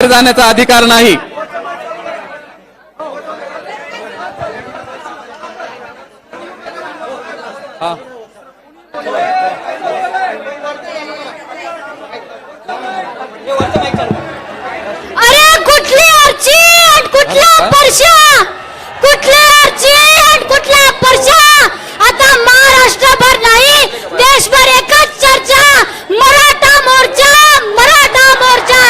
जाण्याचा अधिकार नाही। अरे कुठली आरची आणि कुठला परशा, कुठली आरची आणि कुठला परशा, आता महाराष्ट्रभर नाही देशभर एकच चर्चा, मराठा मोर्चा, मराठा मोर्चा।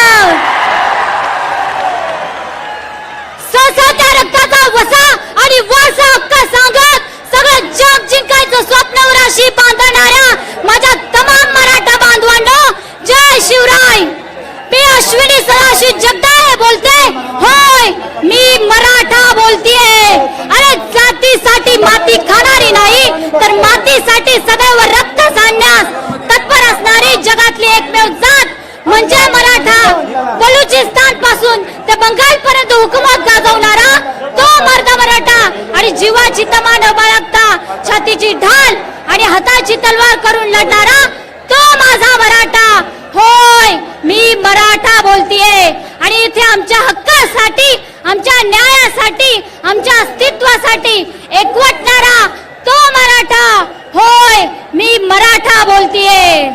त्या रक्ताचा वसा आणि वारसा हक्क सांगत सगळं जग जिंकायचं स्वप्नावर अशी बांधणाऱ्या माझ्या तमाम मराठा बांधवांनो, जय शिवराय। मी अश्विनी सदाशिव जगदाळे बोलते। होय, मी मराठा बोलतीये। अरे जातीसाठी माती खाणारी नाही तर मातीसाठी सदैव रक्त सांडण्यास तत्पर असणारी जगातली एकमेव जात म्हणजे मराठा। बलुचिस्तान पासून ते बंगाल पर्यंत हुकूमत गाजवणारा तो मर्द मराठा आणि जीवाची तमा न बाळगता छातीची ढाल आणि हाताची तलवार करून लढणारा तो माझा मराठा। होय, मी मराठा बोलतीये आणि इथे आमच्या हक्कासाठी, आमच्या न्यायासाठी, आमच्या अस्तित्वासाठी एकवटणारा तो मराठा। होय, मी मराठा बोलतीये।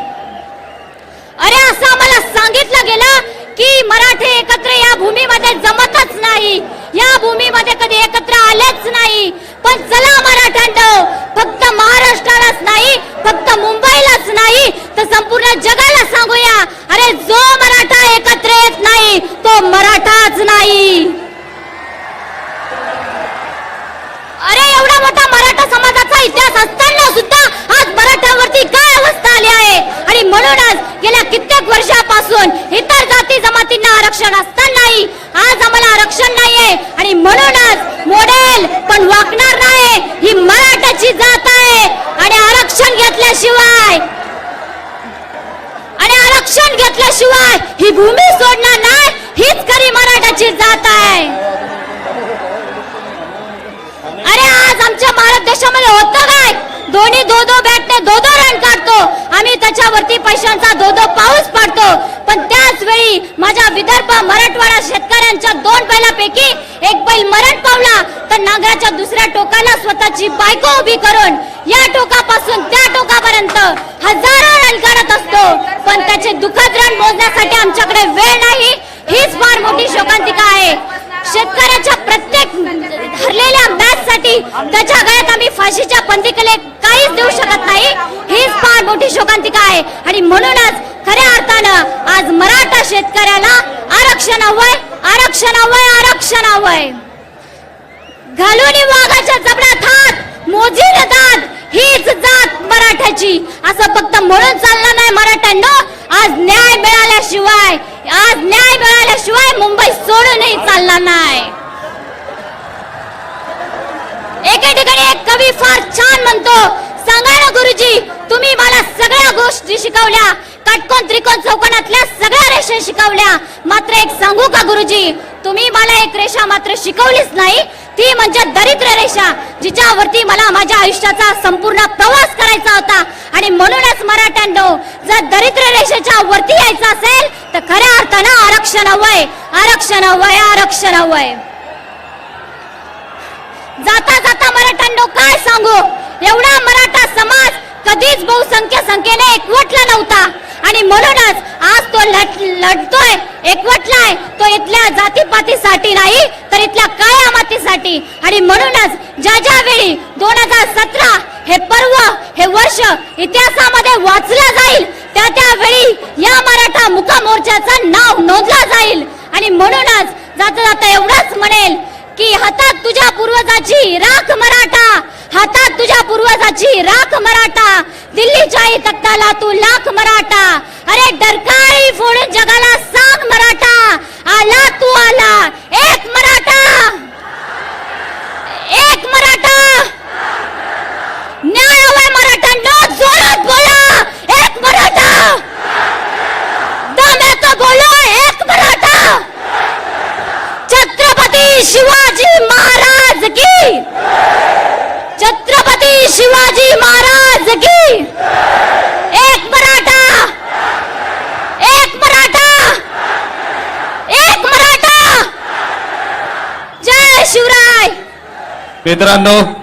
अरे असं मला सांगितलं गेलं की मराठे एकत्र या भूमीमध्ये जमतच नाही, या भूमीमध्ये कधी एकत्र आलेच नाही। पण चला मराठ्यांनो, फक्त महाराष्ट्रालाच नाही, फक्त मुंबईलाच नाही तर संपूर्ण जगाला सांगूया, अरे जो मराठा एकत्र येत नाही तो मराठाच नाही। अरे एवढा मोठा मराठा समाजाचा इतिहास असताना सुद्धा आज मराठ्यांवरती काय अवस्था आली आहे। आणि म्हणूनच गेल्या कित्येक वर्षापासून इतर जाती जमातींना आरक्षण असतानाही आज आम्हाला आरक्षण नाहीये आणि म्हणूनच मोडेल पण वाकणार नाही ही मराठाची जात आहे। आणि आरक्षण घेतल्याशिवाय ही भूमी सोडणार नाही, हीच खरी मराठाची जात आहे। अरे आज आमच्या भारत देशामध्ये होतं काय, दोन्ही दो बॅटने दो रन काढतो आम्ही, त्याच्यावरती पैशांचा दो पाऊस पाडतो। पण त्याच वेळी माझ्या विदर्भ मराठवाडा शेतकऱ्यांच्या 2 बैलापैकी एक बैल मरण पावला तर नांगराच्या दुसऱ्या टोकाला स्वतःची बायको उभी करून या टोकापासून त्या टोकापर्यंत हजारो रन काढत असतो। पण त्याचे दुःखद रन मोजण्यासाठी आमच्याकडे वेळ नाही, हीच फार मोठी शोकांतिका आहे। शेतकऱ्याच्या प्रत्येक हरलेल्या मॅच साठी त्याच्या गळ्यात आम्ही फाशीच्या पंथीकडे काहीच देऊ शकत नाही, हीच फार मोठी शोकांतिका आहे। आणि म्हणूनच खऱ्या अर्थानं आज मराठा शेतकऱ्याला आरक्षण हवंय, आरक्षण हवंय, आरक्षण हवंय। घालून वाघाच्या जबड्यात हात, मोजील दात, हीच जात मराठ्याची असं फक्त म्हणून चालणार नाही मराठ्यांनो। आज न्याय मिळाल्याशिवाय मुंबई सोडूनही चालणार नाही। एके ठिकाणी एक कवी फार छान म्हणतो, सांगा ना गुरुजी तुम्ही मला सगळ्या गोष्टी शिकवल्या, काटकोन त्रिकोण चौकोनातल्या सगळ्या रेषा शिकवल्या, मात्र एक सांगू का गुरुजी, तुम्ही मला एक रेषा मात्र शिकवलीच नाही, ती म्हणजे दरिद्र रेषा, जिच्यावरती मला माझ्या आयुष्याचा संपूर्ण प्रवास करायचा होता। आणि म्हणूनच मराठ्यांनो, जर दरिद्र रेषेच्या वरती यायचं असेल तर खऱ्या अर्थानं आरक्षण हवंय, आरक्षण हवंय, आरक्षण हवंय। जाता जाता मराठ्यांनो काय सांगू, एवढा मराठा समाज कधीच बहुसंख्य संख्येने एकवटला नव्हता आणि म्हणूनच आज तो लढतोय, एकवटलाय तो इथल्या जातीपातीसाठी नाही तर इथल्या काळ्या मातीसाठी। आणि म्हणूनच ज्या वेळी 2017 हे पर्व, हे वर्ष इतिहासामध्ये वाचलं जाईल त्यावेळी या मराठा मुका मोर्चाचं नाव नोंदलं जाईल। आणि म्हणूनच जाता जाता एवढंच म्हणेल की हातात तुझ्या पूर्वजाची राख मराठा, हातात तुझ्या पूर्वजाची राख मराठा, दिल्लीच्या तख्ताला तू लाख मराठा, अरे डरकाळी फोडून जगाला सांग मराठा, आला तू आला एक मराठा, एक मराठा, न्याय हवाय मराठ्यांनो, जोरात बोला एक मराठा, दम येतो बोलो एक मराठा। छत्रपती शिवाजी महाराज की, छत्रपती शिवाजी महाराज की, एक मराठा, एक मराठा, शिवराय. मित्रांनो